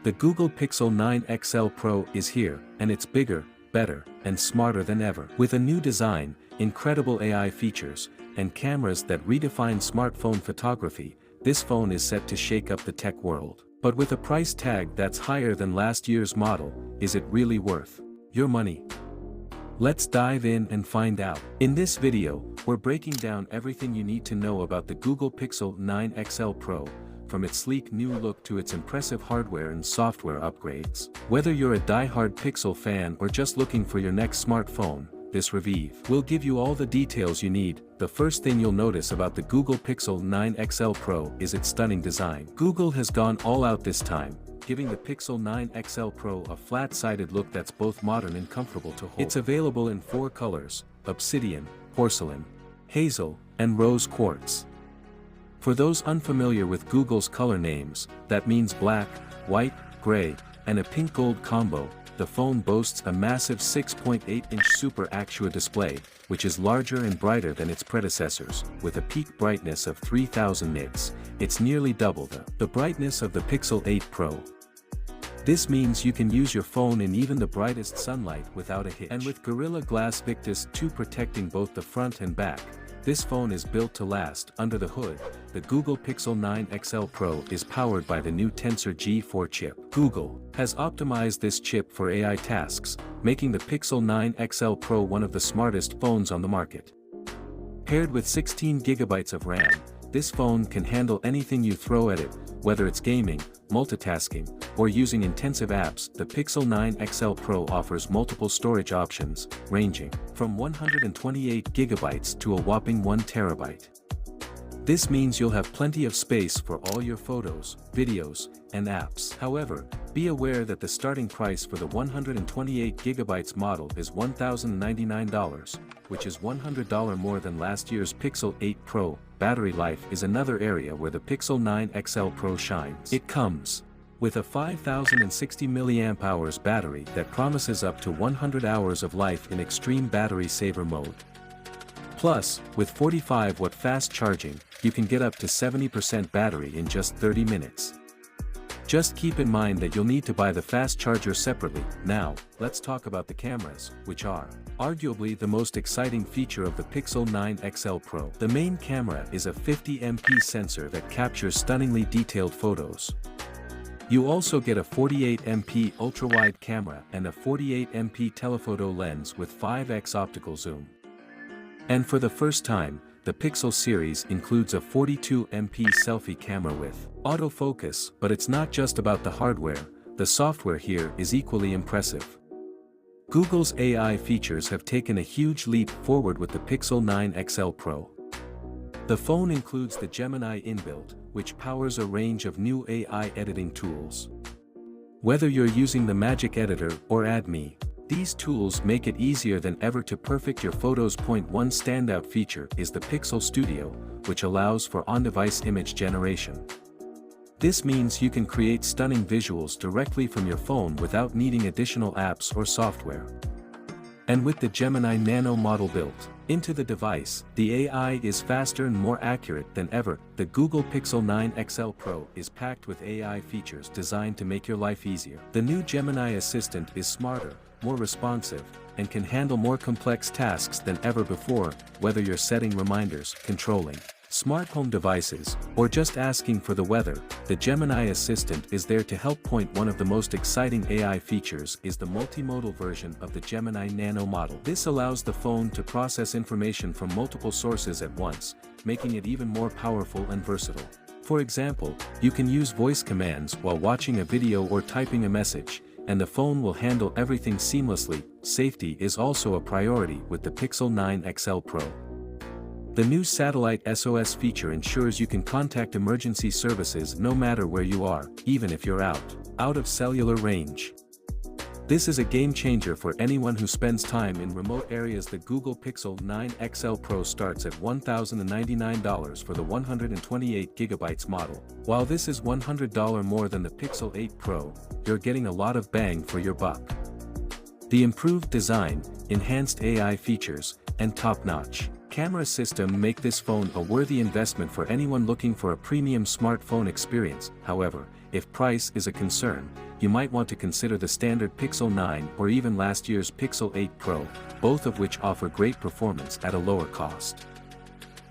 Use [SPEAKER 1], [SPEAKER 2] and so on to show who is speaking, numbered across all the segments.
[SPEAKER 1] The Google Pixel 9 XL Pro is here, and it's bigger, better, and smarter than ever. With a new design, incredible AI features, and cameras that redefine smartphone photography, this phone is set to shake up the tech world. But with a price tag that's higher than last year's model, is it really worth your money? Let's dive in and find out. In this video, we're breaking down everything you need to know about the Google Pixel 9 XL Pro, from its sleek new look to its impressive hardware and software upgrades. Whether you're a die-hard Pixel fan or just looking for your next smartphone, this review will give you all the details you need. The first thing you'll notice about the Google Pixel 9 XL Pro is its stunning design. Google has gone all out this time, giving the Pixel 9 XL Pro a flat-sided look that's both modern and comfortable to hold. It's available in 4 colors: obsidian, porcelain, hazel, and rose quartz. For those unfamiliar with Google's color names, that means black, white, gray, and a pink gold combo. The phone boasts a massive 6.8-inch Super Actua display, which is larger and brighter than its predecessors, with a peak brightness of 3000 nits. It's nearly double the brightness of the Pixel 8 Pro. This means you can use your phone in even the brightest sunlight without a hitch. And with Gorilla Glass Victus 2 protecting both the front and back, this phone is built to last. Under the hood, the Google Pixel 9 XL Pro is powered by the new Tensor G4 chip. Google has optimized this chip for AI tasks, making the Pixel 9 XL Pro one of the smartest phones on the market. Paired with 16 GB of RAM, this phone can handle anything you throw at it, whether it's gaming, multitasking, or using intensive apps. The Pixel 9 XL Pro offers multiple storage options, ranging from 128 GB to a whopping 1 TB. This means you'll have plenty of space for all your photos, videos, and apps. However, be aware that the starting price for the 128 GB model is $1,099, which is $100 more than last year's Pixel 8 Pro. Battery life is another area where the Pixel 9 XL Pro shines. It comes with a 5060 mAh battery that promises up to 100 hours of life in extreme battery saver mode. Plus, with 45-watt fast charging, you can get up to 70% battery in just 30 minutes. Just keep in mind that you'll need to buy the fast charger separately. Now, let's talk about the cameras, which are arguably the most exciting feature of the Pixel 9 XL Pro. The main camera is a 50MP sensor that captures stunningly detailed photos. You also get a 48MP ultra-wide camera and a 48MP telephoto lens with 5x optical zoom. And for the first time, the Pixel series includes a 42MP selfie camera with autofocus. But it's not just about the hardware, the software here is equally impressive. Google's AI features have taken a huge leap forward with the Pixel 9 XL Pro. The phone includes the Gemini inbuilt, which powers a range of new AI editing tools. Whether you're using the Magic Editor or AdMe, these tools make it easier than ever to perfect your photos. One standout feature is the Pixel Studio, which allows for on-device image generation. This means you can create stunning visuals directly from your phone without needing additional apps or software. And with the Gemini Nano model built into the device, the AI is faster and more accurate than ever. The Google Pixel 9 XL Pro is packed with AI features designed to make your life easier. The new Gemini Assistant is smarter, more responsive, and can handle more complex tasks than ever before. Whether you're setting reminders, controlling smart home devices, or just asking for the weather, the Gemini Assistant is there to help. One of the most exciting AI features is the multimodal version of the Gemini Nano model. This allows the phone to process information from multiple sources at once, making it even more powerful and versatile. For example, you can use voice commands while watching a video or typing a message, and the phone will handle everything seamlessly. Safety is also a priority with the Pixel 9 XL Pro. The new Satellite SOS feature ensures you can contact emergency services no matter where you are, even if you're out of cellular range. This is a game changer for anyone who spends time in remote areas. The Google Pixel 9 XL Pro starts at $1,099 for the 128 GB model. While this is $100 more than the Pixel 8 Pro, you're getting a lot of bang for your buck. The improved design, enhanced AI features, and top-notch camera system make this phone a worthy investment for anyone looking for a premium smartphone experience. However, if price is a concern, you might want to consider the standard Pixel 9 or even last year's Pixel 8 Pro, both of which offer great performance at a lower cost.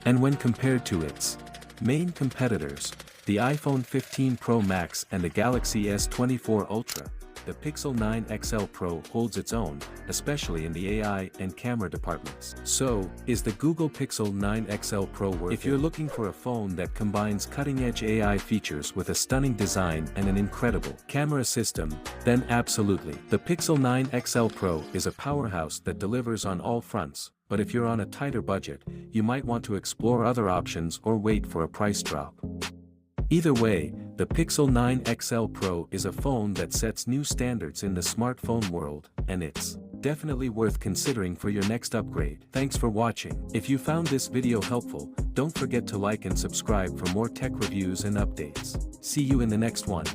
[SPEAKER 1] And when compared to its main competitors, the iPhone 15 Pro Max and the Galaxy S24 Ultra, the Pixel 9 XL Pro holds its own, especially in the AI and camera departments. So, is the Google Pixel 9 XL Pro worth it? If you're looking for a phone that combines cutting-edge AI features with a stunning design and an incredible camera system, then absolutely. The Pixel 9 XL Pro is a powerhouse that delivers on all fronts, but if you're on a tighter budget, you might want to explore other options or wait for a price drop. Either way, the Pixel 9 XL Pro is a phone that sets new standards in the smartphone world, and it's definitely worth considering for your next upgrade. Thanks for watching. If you found this video helpful, don't forget to like and subscribe for more tech reviews and updates. See you in the next one.